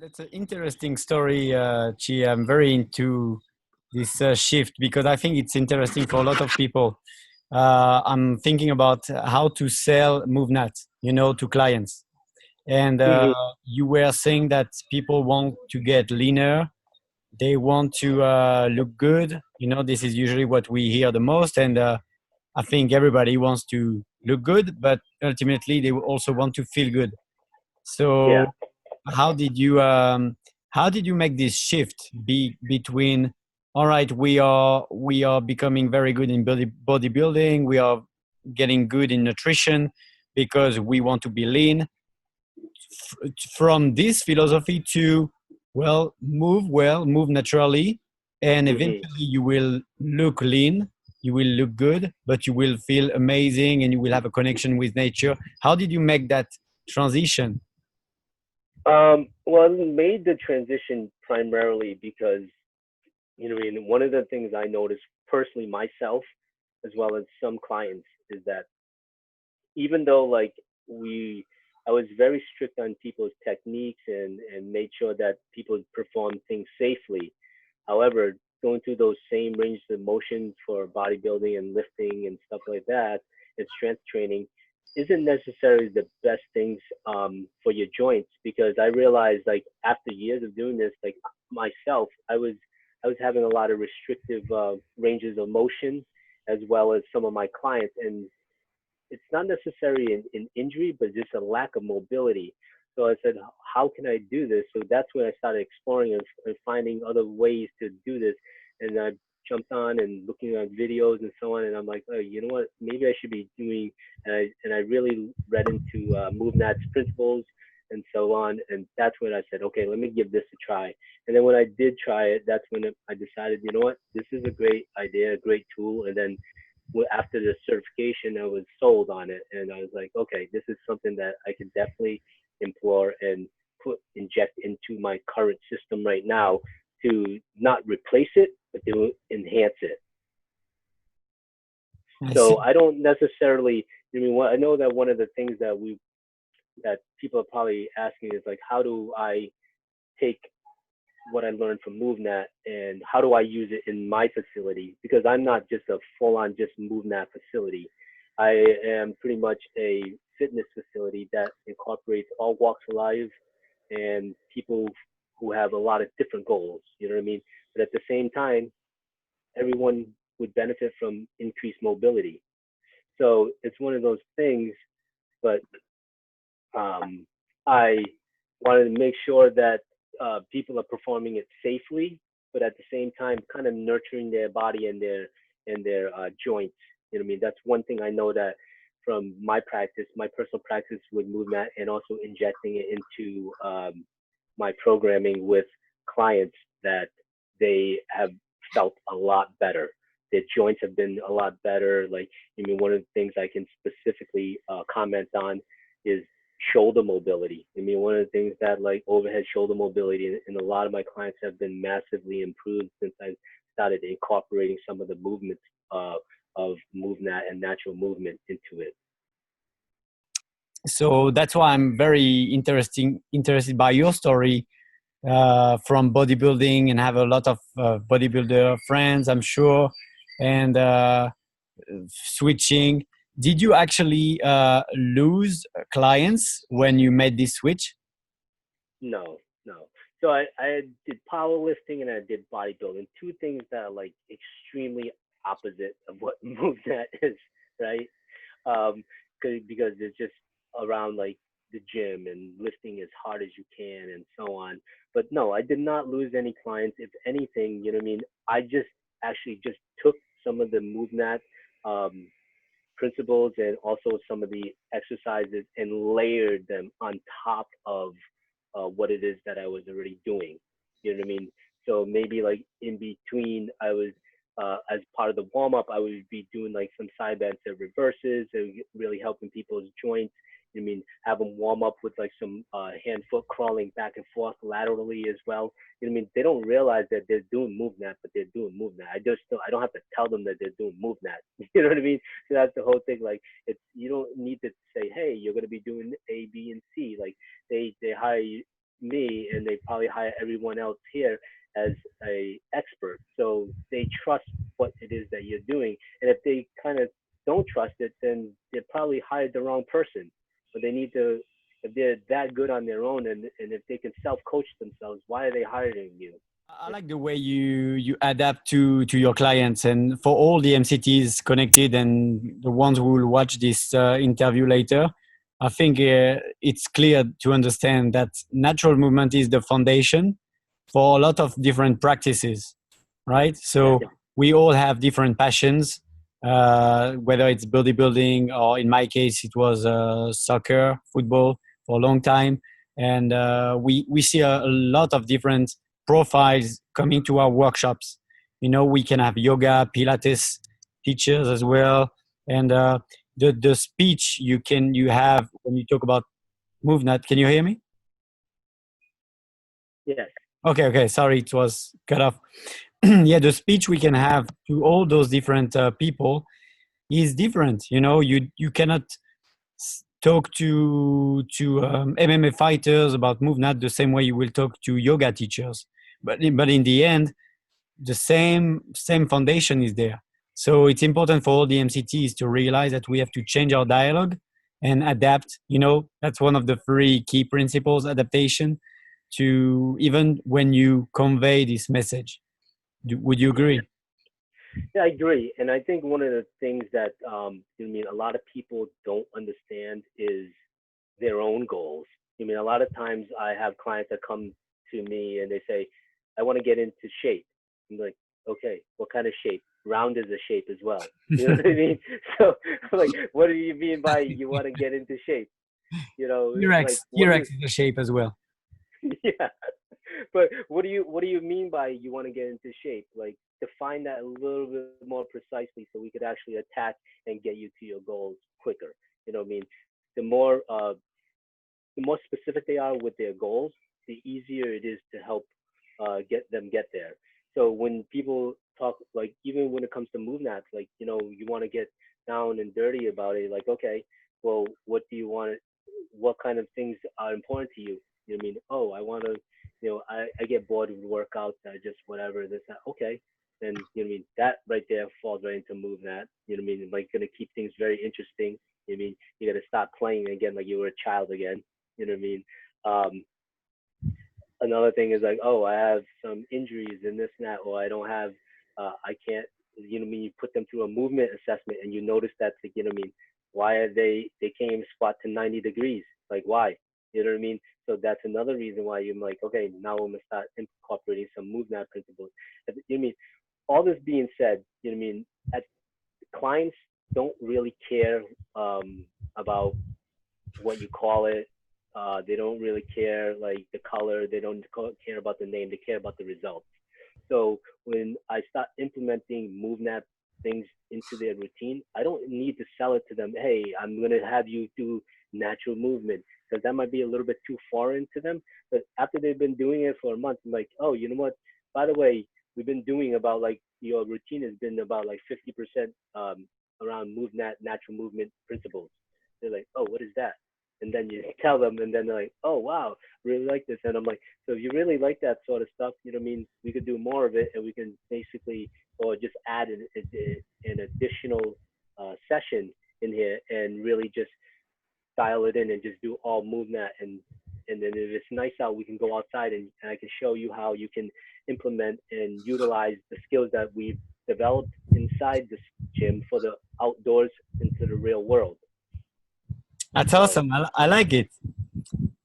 That's an interesting story, Chi. I'm very into this shift because I think it's interesting for a lot of people. I'm thinking about how to sell MovNat, to clients. And Hmm. you were saying that people want to get leaner, they want to look good. This is usually what we hear the most. And I think everybody wants to look good, but ultimately they also want to feel good. Yeah. So how did you make this shift between, all right, we are becoming very good in bodybuilding, we are getting good in nutrition because we want to be lean, from this philosophy to, well, move naturally, and Hmm. eventually you will look lean, you will look good, but you will feel amazing and you will have a connection with nature. How did you make that transition? Well, I made the transition primarily because, I mean, one of the things I noticed personally myself, as well as some clients, is that even though I was very strict on people's techniques and made sure that people perform things safely. However, going through those same ranges of motions for bodybuilding and lifting and stuff like that and strength training isn't necessarily the best things for your joints, because I realized, like, after years of doing this, like myself, I was having a lot of restrictive ranges of motion, as well as some of my clients, and it's not necessarily an injury, but just a lack of mobility. So I said, how can I do this? So that's when I started exploring and finding other ways to do this. And I jumped on and looking at videos and so on. And I'm like, oh, you know what? Maybe I should be doing. And I really read into MovNat's principles and so on. And that's when I said, okay, let me give this a try. And then when I did try it, that's when I decided, you know what? This is a great idea, a great tool. And then after the certification, I was sold on it, and I was like, okay, this is something that I can definitely implore and inject into my current system right now to not replace it, but to enhance it. I So see. I don't necessarily. I mean, I know that one of the things that people are probably asking is like, how do I take what I learned from MovNat and how do I use it in my facility? Because I'm not just a full-on just MovNat facility. I am pretty much a fitness facility that incorporates all walks of life and people who have a lot of different goals. You know what I mean? But at the same time, everyone would benefit from increased mobility. So it's one of those things. But um, I wanted to make sure that people are performing it safely, but at the same time, kind of nurturing their body and their joints. You know what I mean? That's one thing I know that from my practice, my personal practice with movement, and also injecting it into my programming with clients, that they have felt a lot better. Their joints have been a lot better. Like, I mean, one of the things I can specifically comment on is shoulder mobility. I mean, one of the things that, like, overhead shoulder mobility, and a lot of my clients have been massively improved since I started incorporating some of the movements uh, of MovNat and natural movement into it. So that's why I'm very interested by your story, from bodybuilding, and have a lot of bodybuilder friends, I'm sure, and switching. Did you actually lose clients when you made this switch? No, no. So I did powerlifting and I did bodybuilding, two things that are like extremely opposite of what MovNat is, right? Because it's just around like the gym and lifting as hard as you can and so on. But no, I did not lose any clients. If anything, you know what I mean? I just actually just took some of the MovNat um, principles and also some of the exercises and layered them on top of what it is that I was already doing. You know what I mean? So maybe like in between, I was as part of the warm up, I would be doing like some side bends and reverses and really helping people's joints. I mean, have them warm up with like some hand foot crawling back and forth laterally as well. You know what I mean? They don't realize that they're doing MovNat, but they're doing MovNat. I don't have to tell them that they're doing MovNat. You know what I mean? So that's the whole thing. Like, it's, you don't need to say, hey, you're going to be doing A, B, and C. Like, they hire you. me, and they probably hire everyone else here as a expert. So they trust what it is that you're doing. And if they kind of don't trust it, then they probably hired the wrong person. But they need to, if they're that good on their own, and if they can self-coach themselves, why are they hiring you? I like the way you adapt to your clients, and for all the MCTs connected and the ones who will watch this interview later, I think it's clear to understand that natural movement is the foundation for a lot of different practices, right? Yeah, So we all have different passions, whether it's bodybuilding or in my case it was soccer, football for a long time, and we see a lot of different profiles coming to our workshops. You know, we can have yoga, Pilates teachers as well, and the speech you have when you talk about MovNat. Can you hear me? yes, Okay. Sorry, it was cut off. Yeah, the speech we can have to all those different people is different. You know, you cannot talk to MMA fighters about MovNat the same way you will talk to yoga teachers. But in the end, the same foundation is there. So it's important for all the MCTs to realize that we have to change our dialogue and adapt. You know, that's one of the three key principles: adaptation to even when you convey this message. Would you yeah. agree? Yeah, I agree. And I think one of the things that I mean a lot of people don't understand is their own goals. I mean, a lot of times I have clients that come to me and they say, I want to get into shape. I'm like, okay, what kind of shape? Round is a shape as well. You know what I mean? So like, what do you mean by you want to get into shape? You know, like what T-Rex is is a shape as well. yeah. But what do you mean by you want to get into shape? Like define that a little bit more precisely so we could actually attack and get you to your goals quicker. You know what I mean? The more the more specific they are with their goals, the easier it is to help get there. So when people talk, like even when it comes to MovNats, like you want to get down and dirty about it. Like okay, well, what do you want? What kind of things are important to you? You know what I mean? Oh, I want to, I get bored with workouts. I just whatever this that. Okay, then you know what I mean. That right there falls right into MovNat. You know what I mean? Like gonna keep things very interesting. You know what I mean? You got to stop playing again like you were a child again. You know what I mean? Um, Another thing is like, oh, I have some injuries in this and that, or I don't have, I can't, you know what I mean? You put them through a movement assessment and you notice that, like, you know what I mean? Why are they can't even squat to 90 degrees? Like, why? You know what I mean? So that's another reason why you're like, okay, now I'm going to start incorporating some MovNat principles. You know what I mean? All this being said, you know what I mean? At, clients don't really care about what you call it. They don't really care like the color. They don't care about the name. They care about the results. So when I start implementing MovNat things into their routine, I don't need to sell it to them. Hey, I'm gonna have you do natural movement because that might be a little bit too foreign to them. But after they've been doing it for a month, I'm like, oh, you know what? By the way, we've been doing about like your routine has been about like 50% around MovNat natural movement principles. They're like, oh, what is that? And then you tell them, and then they're like, "Oh wow, really like this." And I'm like, "So if you really like that sort of stuff, you know what I mean? We could do more of it, and we can basically, or just add an additional session in here, and really just dial it in, and just do all MovNat, and then if it's nice out, we can go outside, and I can show you how you can implement and utilize the skills that we've developed inside this gym for the outdoors into the real world." That's So awesome. I like it.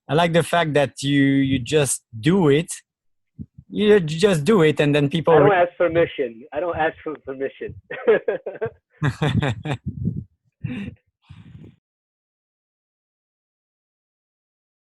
I like the fact that you just do it. You just do it, and then I people. don't ask permission. I don't ask for permission.